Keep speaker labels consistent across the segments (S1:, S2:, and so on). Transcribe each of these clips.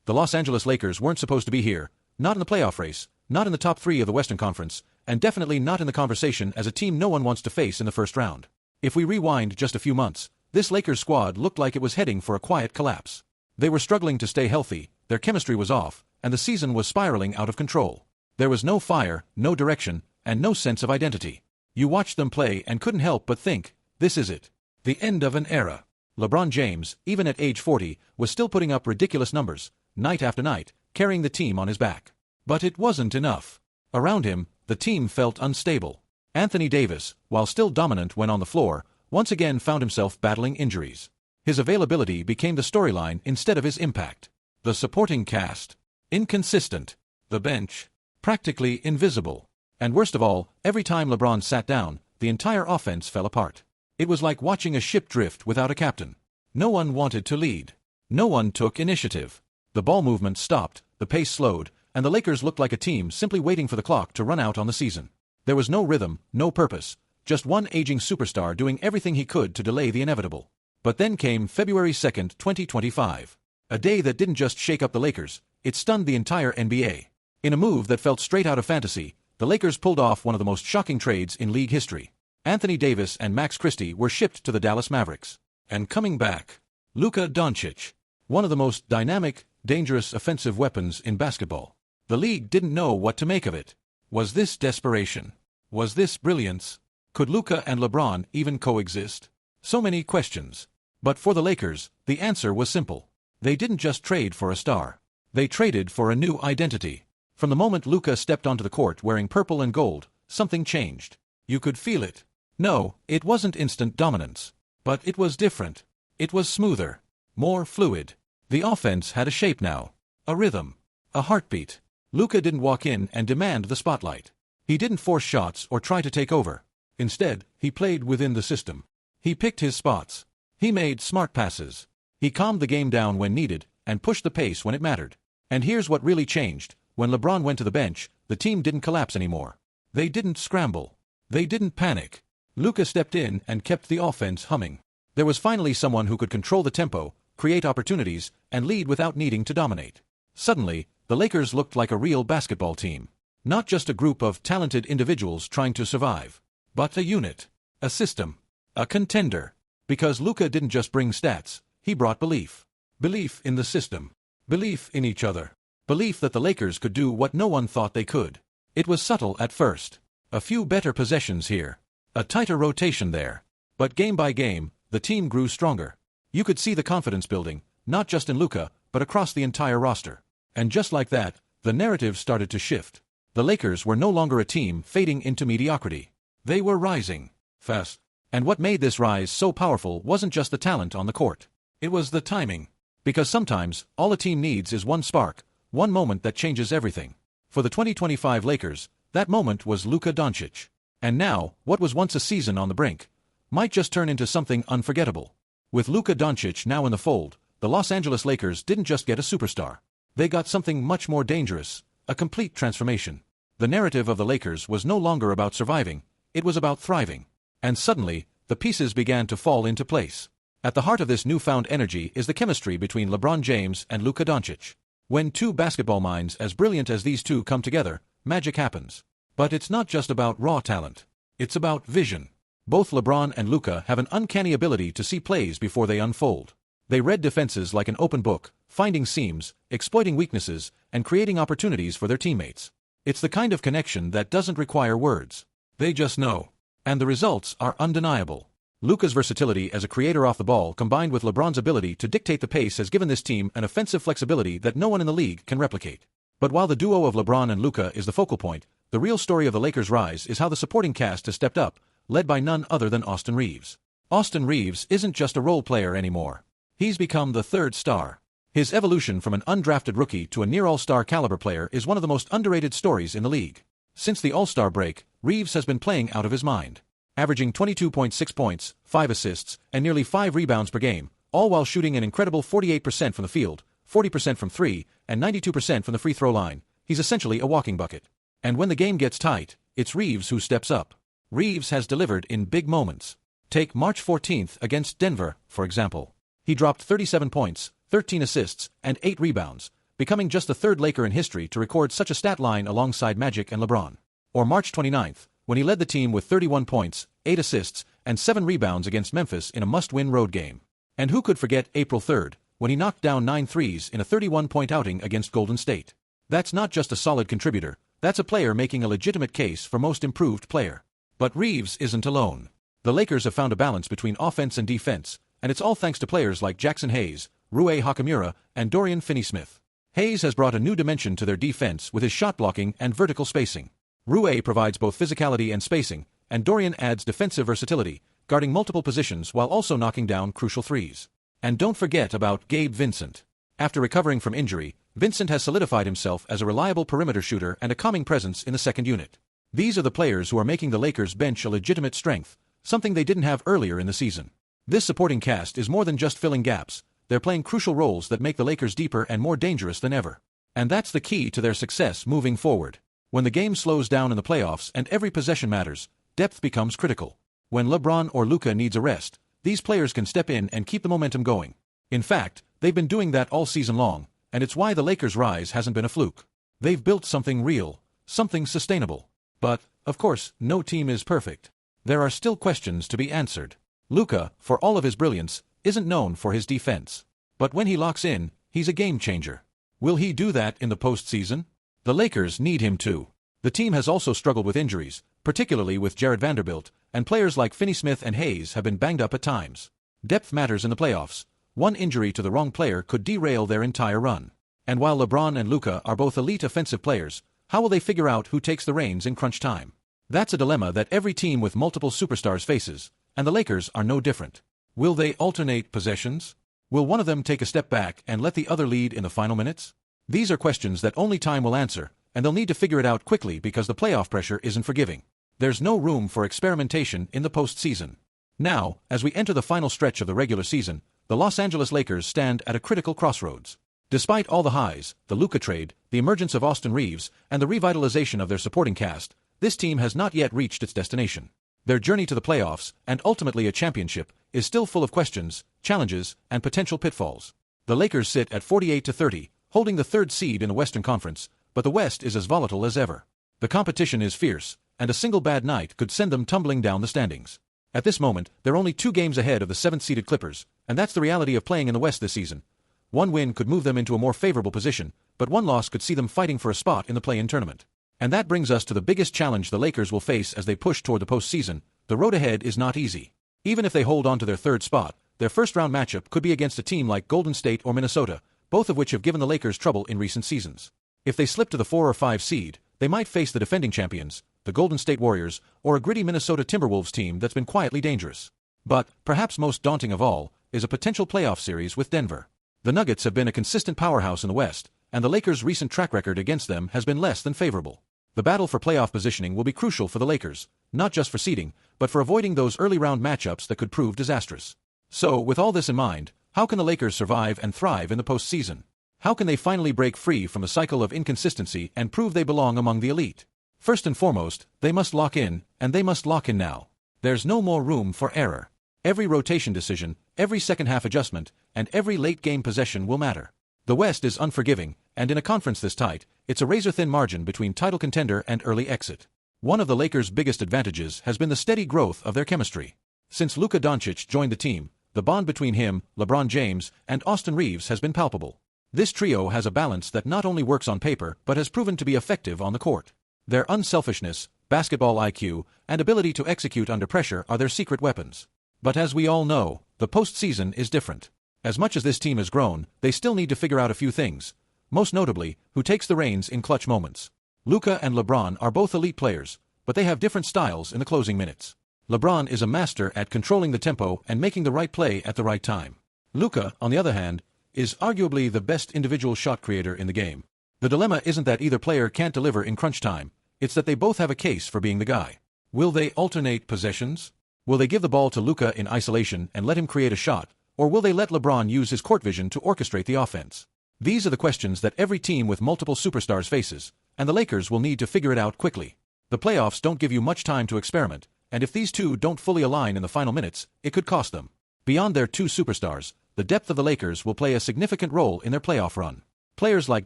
S1: The Los Angeles Lakers weren't supposed to be here, not in the playoff race, not in the top 3 of the Western Conference, and definitely not in the conversation as a team no one wants to face in the first round. If we rewind just a few months, this Lakers squad looked like it was heading for a quiet collapse. They were struggling to stay healthy, their chemistry was off, and the season was spiraling out of control. There was no fire, no direction, and no sense of identity. You watched them play and couldn't help but think, this is it. The end of an era. LeBron James, even at age 40, was still putting up ridiculous numbers, night after night, carrying the team on his back. But it wasn't enough. Around him, the team felt unstable. Anthony Davis, while still dominant when on the floor, once again found himself battling injuries. His availability became the storyline instead of his impact. The supporting cast, inconsistent. The bench, practically invisible. And worst of all, every time LeBron sat down, the entire offense fell apart. It was like watching a ship drift without a captain. No one wanted to lead. No one took initiative. The ball movement stopped, the pace slowed, and the Lakers looked like a team simply waiting for the clock to run out on the season. There was no rhythm, no purpose, just one aging superstar doing everything he could to delay the inevitable. But then came February 2nd, 2025. A day that didn't just shake up the Lakers, it stunned the entire NBA. In a move that felt straight out of fantasy, the Lakers pulled off one of the most shocking trades in league history. Anthony Davis and Max Christie were shipped to the Dallas Mavericks. And coming back, Luka Doncic, one of the most dynamic, dangerous offensive weapons in basketball. The league didn't know what to make of it. Was this desperation? Was this brilliance? Could Luka and LeBron even coexist? So many questions. But for the Lakers, the answer was simple. They didn't just trade for a star. They traded for a new identity. From the moment Luka stepped onto the court wearing purple and gold, something changed. You could feel it. No, it wasn't instant dominance. But it was different. It was smoother. More fluid. The offense had a shape now. A rhythm. A heartbeat. Luka didn't walk in and demand the spotlight. He didn't force shots or try to take over. Instead, he played within the system. He picked his spots. He made smart passes. He calmed the game down when needed and pushed the pace when it mattered. And here's what really changed. When LeBron went to the bench, the team didn't collapse anymore. They didn't scramble. They didn't panic. Luka stepped in and kept the offense humming. There was finally someone who could control the tempo, create opportunities, and lead without needing to dominate. Suddenly, the Lakers looked like a real basketball team. Not just a group of talented individuals trying to survive, but a unit, a system, a contender. Because Luka didn't just bring stats, he brought belief. Belief in the system. Belief in each other. Belief that the Lakers could do what no one thought they could. It was subtle at first. A few better possessions here. A tighter rotation there. But game by game, the team grew stronger. You could see the confidence building, not just in Luka, but across the entire roster. And just like that, the narrative started to shift. The Lakers were no longer a team fading into mediocrity. They were rising. Fast. And what made this rise so powerful wasn't just the talent on the court. It was the timing. Because sometimes, all a team needs is one spark, one moment that changes everything. For the 2025 Lakers, that moment was Luka Doncic. And now, what was once a season on the brink, might just turn into something unforgettable. With Luka Doncic now in the fold, the Los Angeles Lakers didn't just get a superstar. They got something much more dangerous, a complete transformation. The narrative of the Lakers was no longer about surviving, it was about thriving. And suddenly, the pieces began to fall into place. At the heart of this newfound energy is the chemistry between LeBron James and Luka Doncic. When two basketball minds as brilliant as these two come together, magic happens. But it's not just about raw talent. It's about vision. Both LeBron and Luka have an uncanny ability to see plays before they unfold. They read defenses like an open book, finding seams, exploiting weaknesses, and creating opportunities for their teammates. It's the kind of connection that doesn't require words. They just know. And the results are undeniable. Luka's versatility as a creator off the ball combined with LeBron's ability to dictate the pace has given this team an offensive flexibility that no one in the league can replicate. But while the duo of LeBron and Luka is the focal point, the real story of the Lakers' rise is how the supporting cast has stepped up, led by none other than Austin Reaves. Austin Reaves isn't just a role player anymore. He's become the third star. His evolution from an undrafted rookie to a near all-star caliber player is one of the most underrated stories in the league. Since the All-Star break, Reaves has been playing out of his mind. Averaging 22.6 points, 5 assists, and nearly 5 rebounds per game, all while shooting an incredible 48% from the field, 40% from 3, and 92% from the free throw line. He's essentially a walking bucket. And when the game gets tight, it's Reaves who steps up. Reaves has delivered in big moments. Take March 14th against Denver, for example. He dropped 37 points, 13 assists, and 8 rebounds, becoming just the third Laker in history to record such a stat line alongside Magic and LeBron. Or March 29th, when he led the team with 31 points, 8 assists, and 7 rebounds against Memphis in a must-win road game. And who could forget April 3rd, when he knocked down 9 threes in a 31-point outing against Golden State? That's not just a solid contributor, that's a player making a legitimate case for most improved player. But Reeves isn't alone. The Lakers have found a balance between offense and defense, and it's all thanks to players like Jackson Hayes, Rui Hachimura, and Dorian Finney-Smith. Hayes has brought a new dimension to their defense with his shot blocking and vertical spacing. Rui provides both physicality and spacing, and Dorian adds defensive versatility, guarding multiple positions while also knocking down crucial threes. And don't forget about Gabe Vincent. After recovering from injury, Vincent has solidified himself as a reliable perimeter shooter and a calming presence in the second unit. These are the players who are making the Lakers bench a legitimate strength, something they didn't have earlier in the season. This supporting cast is more than just filling gaps, they're playing crucial roles that make the Lakers deeper and more dangerous than ever. And that's the key to their success moving forward. When the game slows down in the playoffs and every possession matters, depth becomes critical. When LeBron or Luka needs a rest, these players can step in and keep the momentum going. In fact, they've been doing that all season long, and it's why the Lakers' rise hasn't been a fluke. They've built something real, something sustainable. But, of course, no team is perfect. There are still questions to be answered. Luka, for all of his brilliance, isn't known for his defense. But when he locks in, he's a game changer. Will he do that in the postseason? The Lakers need him too. The team has also struggled with injuries, particularly with Jared Vanderbilt, and players like Finney-Smith and Hayes have been banged up at times. Depth matters in the playoffs. One injury to the wrong player could derail their entire run. And while LeBron and Luka are both elite offensive players, how will they figure out who takes the reins in crunch time? That's a dilemma that every team with multiple superstars faces, and the Lakers are no different. Will they alternate possessions? Will one of them take a step back and let the other lead in the final minutes? These are questions that only time will answer, and they'll need to figure it out quickly because the playoff pressure isn't forgiving. There's no room for experimentation in the postseason. Now, as we enter the final stretch of the regular season, the Los Angeles Lakers stand at a critical crossroads. Despite all the highs, the Luka trade, the emergence of Austin Reeves, and the revitalization of their supporting cast, this team has not yet reached its destination. Their journey to the playoffs, and ultimately a championship, is still full of questions, challenges, and potential pitfalls. The Lakers sit at 48-30, holding the third seed in the Western Conference, but the West is as volatile as ever. The competition is fierce, and a single bad night could send them tumbling down the standings. At this moment, they're only 2 games ahead of the 7th-seeded Clippers, and that's the reality of playing in the West this season. One win could move them into a more favorable position, but one loss could see them fighting for a spot in the play-in tournament. And that brings us to the biggest challenge the Lakers will face as they push toward the postseason. The road ahead is not easy. Even if they hold on to their third spot, their first-round matchup could be against a team like Golden State or Minnesota, both of which have given the Lakers trouble in recent seasons. If they slip to the 4 or 5 seed, they might face the defending champions, the Golden State Warriors, or a gritty Minnesota Timberwolves team that's been quietly dangerous. But, perhaps most daunting of all, is a potential playoff series with Denver. The Nuggets have been a consistent powerhouse in the West, and the Lakers' recent track record against them has been less than favorable. The battle for playoff positioning will be crucial for the Lakers, not just for seeding, but for avoiding those early-round matchups that could prove disastrous. So, with all this in mind, how can the Lakers survive and thrive in the postseason? How can they finally break free from the cycle of inconsistency and prove they belong among the elite? First and foremost, they must lock in, and they must lock in now. There's no more room for error. Every rotation decision, every second-half adjustment, and every late-game possession will matter. The West is unforgiving, and in a conference this tight, it's a razor-thin margin between title contender and early exit. One of the Lakers' biggest advantages has been the steady growth of their chemistry. Since Luka Doncic joined the team, the bond between him, LeBron James, and Austin Reeves has been palpable. This trio has a balance that not only works on paper but has proven to be effective on the court. Their unselfishness, basketball IQ, and ability to execute under pressure are their secret weapons. But as we all know, the postseason is different. As much as this team has grown, they still need to figure out a few things. Most notably, who takes the reins in clutch moments. Luka and LeBron are both elite players, but they have different styles in the closing minutes. LeBron is a master at controlling the tempo and making the right play at the right time. Luka, on the other hand, is arguably the best individual shot creator in the game. The dilemma isn't that either player can't deliver in crunch time, it's that they both have a case for being the guy. Will they alternate possessions? Will they give the ball to Luka in isolation and let him create a shot, or will they let LeBron use his court vision to orchestrate the offense? These are the questions that every team with multiple superstars faces, and the Lakers will need to figure it out quickly. The playoffs don't give you much time to experiment, and if these two don't fully align in the final minutes, it could cost them. Beyond their 2 superstars, the depth of the Lakers will play a significant role in their playoff run. Players like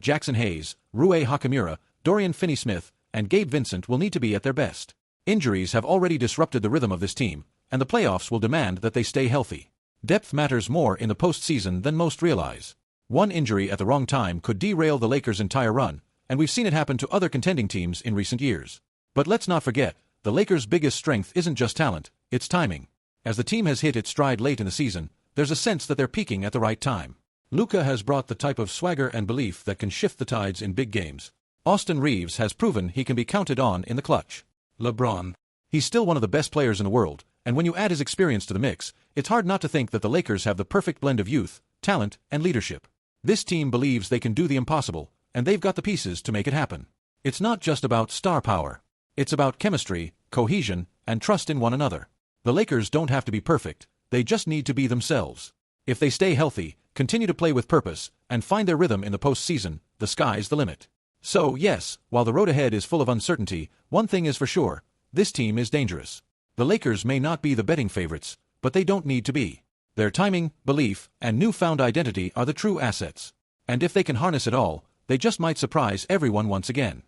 S1: Jackson Hayes, Rui Hachimura, Dorian Finney-Smith, and Gabe Vincent will need to be at their best. Injuries have already disrupted the rhythm of this team, and the playoffs will demand that they stay healthy. Depth matters more in the postseason than most realize. One injury at the wrong time could derail the Lakers' entire run, and we've seen it happen to other contending teams in recent years. But let's not forget, the Lakers' biggest strength isn't just talent, it's timing. As the team has hit its stride late in the season, there's a sense that they're peaking at the right time. Luka has brought the type of swagger and belief that can shift the tides in big games. Austin Reeves has proven he can be counted on in the clutch. LeBron. He's still one of the best players in the world, and when you add his experience to the mix, it's hard not to think that the Lakers have the perfect blend of youth, talent, and leadership. This team believes they can do the impossible, and they've got the pieces to make it happen. It's not just about star power. It's about chemistry, cohesion, and trust in one another. The Lakers don't have to be perfect, they just need to be themselves. If they stay healthy, continue to play with purpose, and find their rhythm in the postseason, the sky's the limit. So, yes, while the road ahead is full of uncertainty, one thing is for sure, this team is dangerous. The Lakers may not be the betting favorites, but they don't need to be. Their timing, belief, and newfound identity are the true assets. And if they can harness it all, they just might surprise everyone once again.